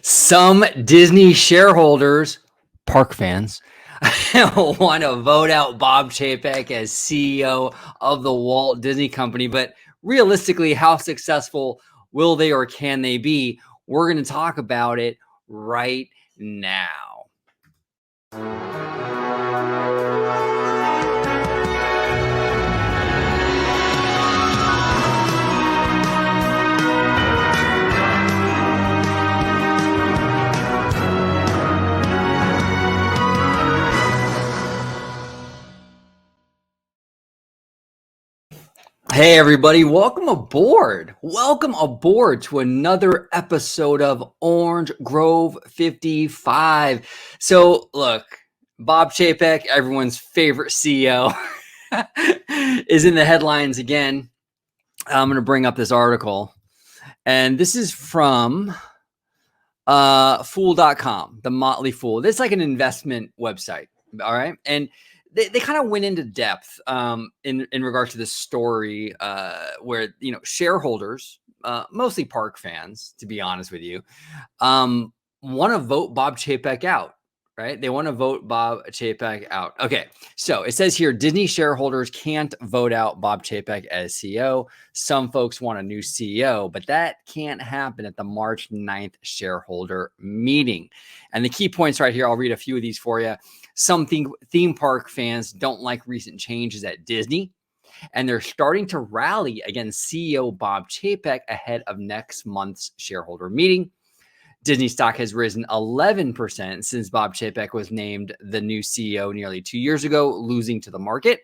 Some Disney shareholders, park fans, want to vote out Bob Chapek as CEO of the Walt Disney Company. But realistically, how successful will they or can they be? We're going to talk about it right now. Hey, everybody, welcome aboard. Welcome aboard to another episode of Orange Grove 55. So, look, Bob Chapek, everyone's favorite CEO, is in the headlines again. I'm going to bring up this article, and this is from Fool.com, the Motley Fool. This is like an investment website, all right? And they kind of went into depth in regards to this story where, shareholders, mostly park fans, to be honest with you, want to vote Bob Chapek out, right? They want to vote Bob Chapek out. Okay, so it says here, Disney shareholders can't vote out Bob Chapek as CEO. Some folks want a new CEO, but that can't happen at the March 9th shareholder meeting. And the key points right here, I'll read a few of these for you. Some theme park fans don't like recent changes at Disney, and they're starting to rally against CEO Bob Chapek ahead of next month's shareholder meeting. Disney stock has risen 11% since Bob Chapek was named the new CEO nearly 2 years ago, losing to the market.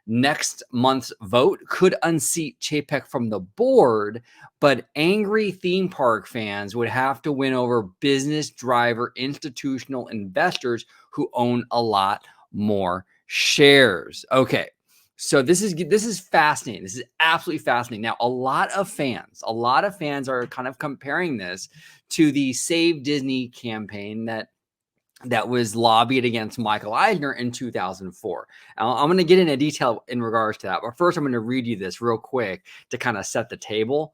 Next month's vote could unseat Chapek from the board, but angry theme park fans would have to win over business driver institutional investors who own a lot more shares. Okay. So this is fascinating. This is absolutely fascinating. Now, a lot of fans are kind of comparing this to the Save Disney campaign that was lobbied against Michael Eisner in 2004. I'm going to get into detail in regards to that, but first I'm going to read you this real quick to kind of set the table.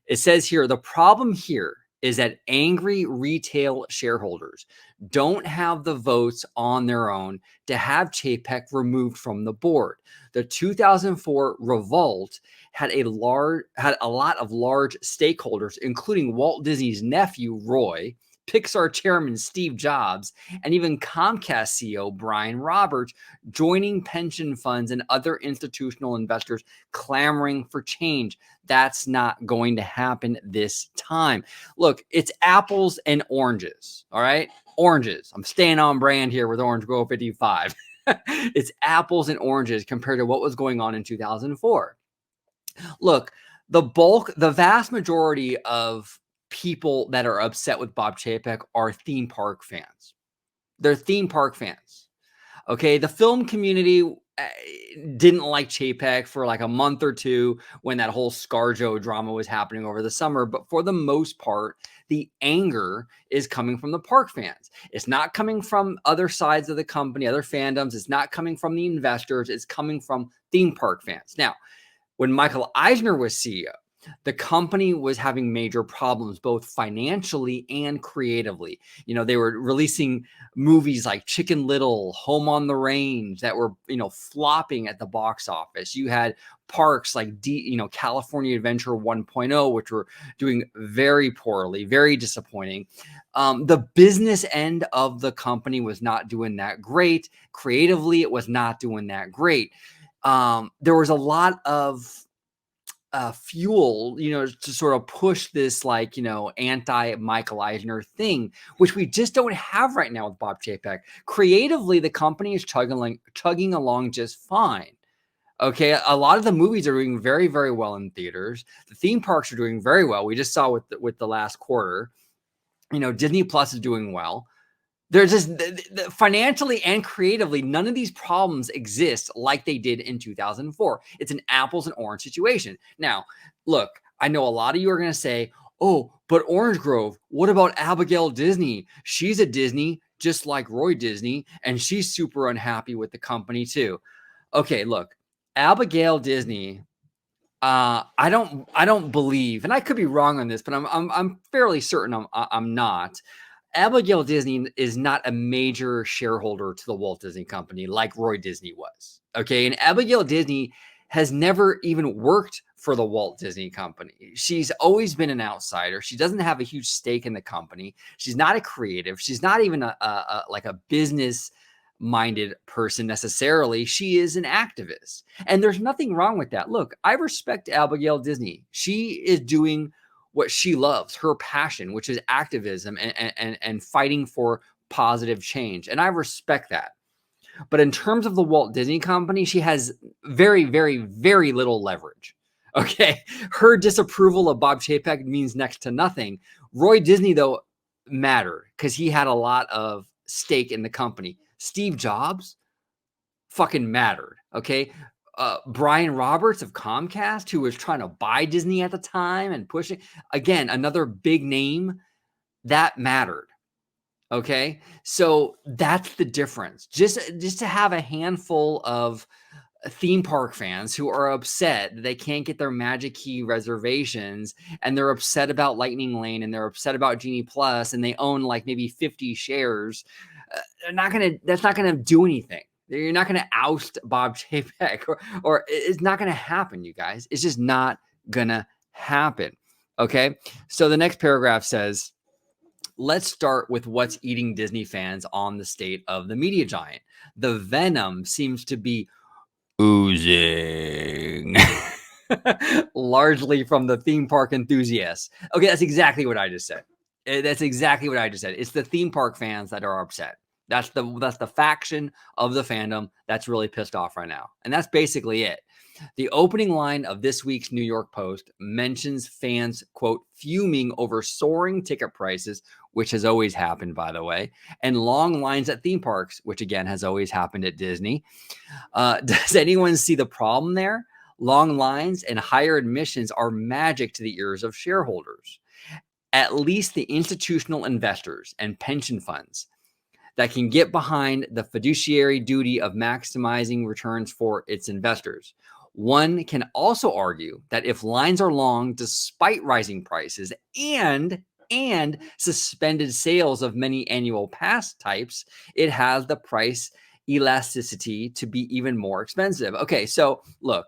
It says here, the problem here is that angry retail shareholders don't have the votes on their own to have Chapek removed from the board. The 2004 revolt had a lot of large stakeholders, including Walt Disney's nephew, Roy, Pixar chairman Steve Jobs, and even Comcast CEO Brian Roberts joining pension funds and other institutional investors clamoring for change. That's not going to happen this time. Look, it's apples and oranges, all right? Oranges. I'm staying on brand here with Orange Grove 55. It's apples and oranges compared to what was going on in 2004. Look, the vast majority of people that are upset with Bob Chapek are theme park fans. They're theme park fans. Okay, the film community didn't like Chapek for like a month or two when that whole ScarJo drama was happening over the summer. But for the most part, the anger is coming from the park fans. It's not coming from other sides of the company, other fandoms. It's not coming from the investors. It's coming from theme park fans. Now, when Michael Eisner was CEO, the company was having major problems, both financially and creatively. They were releasing movies like Chicken Little, Home on the Range that were, flopping at the box office. You had parks like, California Adventure 1.0, which were doing very poorly, very disappointing. The business end of the company was not doing that great. Creatively, it was not doing that great. There was a lot of fuel, to sort of push this anti-Michael Eisner thing, which we just don't have right now with Bob Chapek. Creatively, the company is chugging along just fine. Okay, a lot of the movies are doing very, very well in theaters. The theme parks are doing very well. We just saw with the last quarter. Disney Plus is doing well. There's just financially and creatively, none of these problems exist like they did in 2004. It's an apples and orange situation. Now, look, I know a lot of you are going to say, oh, but Orange Grove, what about Abigail Disney? She's a Disney just like Roy Disney, and she's super unhappy with the company too. Okay, look, Abigail Disney I don't believe, and I could be wrong on this, but I'm fairly certain I'm not. Abigail Disney is not a major shareholder to the Walt Disney Company like Roy Disney was. Okay. And Abigail Disney has never even worked for the Walt Disney Company. She's always been an outsider. She doesn't have a huge stake in the company. She's not a creative. She's not even like a business minded person necessarily. She is an activist. And there's nothing wrong with that. Look, I respect Abigail Disney. She is doing what she loves, her passion, which is activism and fighting for positive change. And I respect that. But in terms of the Walt Disney Company, she has very, very, very little leverage. Okay. Her disapproval of Bob Chapek means next to nothing. Roy Disney, though, mattered because he had a lot of stake in the company. Steve Jobs fucking mattered. Okay. Brian Roberts of Comcast, who was trying to buy Disney at the time and pushing, again, another big name that mattered. Okay. So that's the difference. Just to have a handful of theme park fans who are upset that they can't get their Magic Key reservations, and they're upset about Lightning Lane, and they're upset about Genie Plus, and they own like maybe 50 shares. That's not gonna do anything. You're not gonna oust Bob Chapek, or it's not gonna happen, you guys. It's just not gonna happen. Okay. So the next paragraph says, let's start with what's eating Disney fans on the state of the media giant. The venom seems to be oozing largely from the theme park enthusiasts. Okay, that's exactly what I just said. That's exactly what I just said. It's the theme park fans that are upset. That's the faction of the fandom that's really pissed off right now. And that's basically it. The opening line of this week's New York Post mentions fans, quote, fuming over soaring ticket prices, which has always happened, by the way, and long lines at theme parks, which again has always happened at Disney. Does anyone see the problem there? Long lines and higher admissions are magic to the ears of shareholders. At least the institutional investors and pension funds that can get behind the fiduciary duty of maximizing returns for its investors. One can also argue that if lines are long despite rising prices and suspended sales of many annual pass types, it has the price elasticity to be even more expensive. Okay, so look,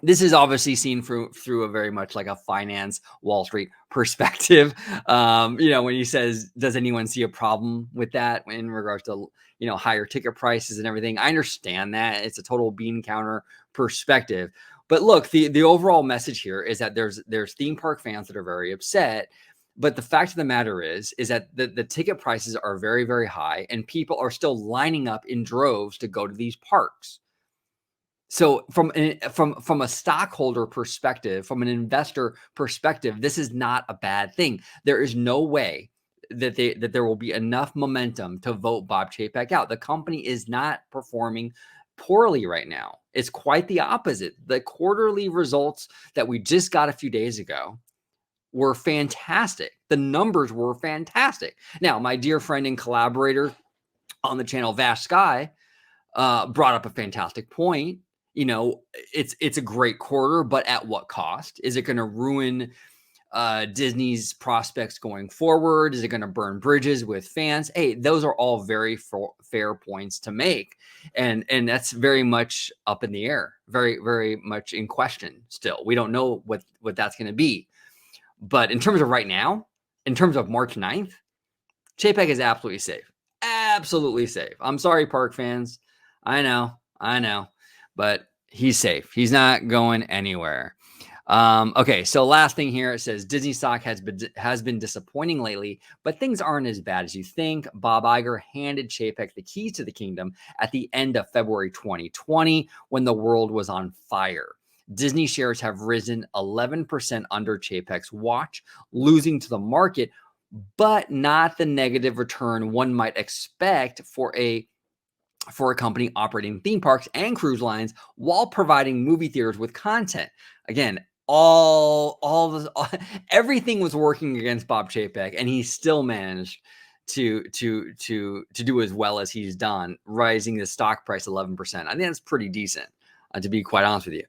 this is obviously seen through a very much like a finance Wall Street perspective. When he says, does anyone see a problem with that in regards to, higher ticket prices and everything? I understand that. It's a total bean counter perspective. But look, the overall message here is that there's theme park fans that are very upset. But the fact of the matter is that the ticket prices are very, very high, and people are still lining up in droves to go to these parks. So from a stockholder perspective, from an investor perspective, this is not a bad thing. There is no way that there will be enough momentum to vote Bob Chapek out. The company is not performing poorly right now. It's quite the opposite. The quarterly results that we just got a few days ago were fantastic. The numbers were fantastic. Now, my dear friend and collaborator on the channel, Vash Sky, brought up a fantastic point. It's a great quarter, but at what cost? Is it going to ruin Disney's prospects going forward? Is it going to burn bridges with fans? Hey, those are all very fair points to make, and that's very much up in the air, very, very much in question still. We don't know what that's going to be. But in terms of right now, in terms of March 9th, Chapek is absolutely safe. Absolutely safe. I'm sorry, park fans. I know. But he's safe. He's not going anywhere. Okay, so last thing here, it says Disney stock has been disappointing lately, but things aren't as bad as you think. Bob Iger handed Chapek the keys to the kingdom at the end of February 2020 when the world was on fire. Disney shares have risen 11% under Chapek's watch, losing to the market, but not the negative return one might expect for a company operating theme parks and cruise lines while providing movie theaters with content. Again, everything was working against Bob Chapek, and he still managed to do as well as he's done, rising the stock price 11%. I think that's pretty decent. to be quite honest with you.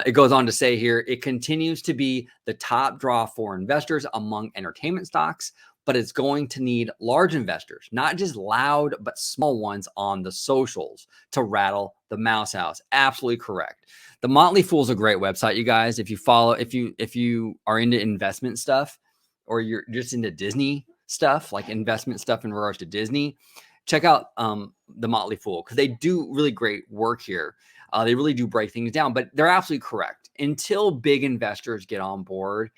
It goes on to say here, it continues to be the top draw for investors among entertainment stocks, but it's going to need large investors, not just loud, but small ones on the socials to rattle the mouse house. Absolutely correct. The Motley Fool is a great website, you guys. If you are into investment stuff, or you're just into Disney stuff, like investment stuff in regards to Disney, check out the Motley Fool, because they do really great work here. They really do break things down, but they're absolutely correct. Until big investors get on board,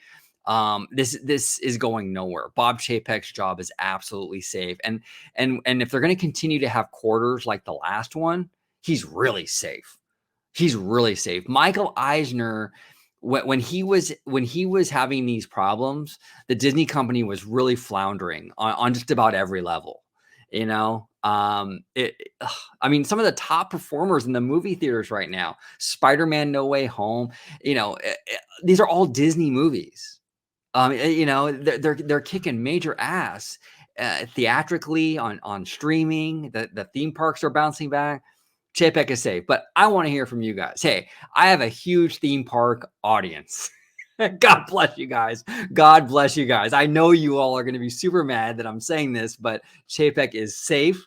this is going nowhere. Bob Chapek's job is absolutely safe, and if they're going to continue to have quarters like the last one, he's really safe. He's really safe. Michael Eisner, when he was having these problems, the Disney company was really floundering on just about every level. You know, I mean, some of the top performers in the movie theaters right now, Spider-Man: No Way Home, these are all Disney movies. They're kicking major ass theatrically on streaming. The theme parks are bouncing back. Chapek is safe, but I want to hear from you guys. Hey, I have a huge theme park audience. God bless you guys. God bless you guys. I know you all are going to be super mad that I'm saying this, but Chapek is safe.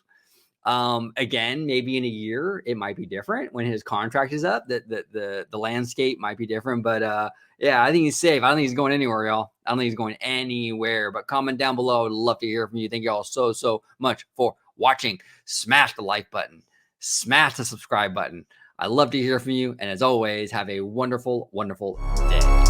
Again, maybe in a year it might be different when his contract is up. The landscape might be different, but yeah, I think he's safe. I don't think he's going anywhere, y'all. I don't think he's going anywhere. But comment down below. I would love to hear from you. Thank you all so much for watching. Smash the like button. Smash the subscribe button. I love to hear from you. And as always, have a wonderful, wonderful day.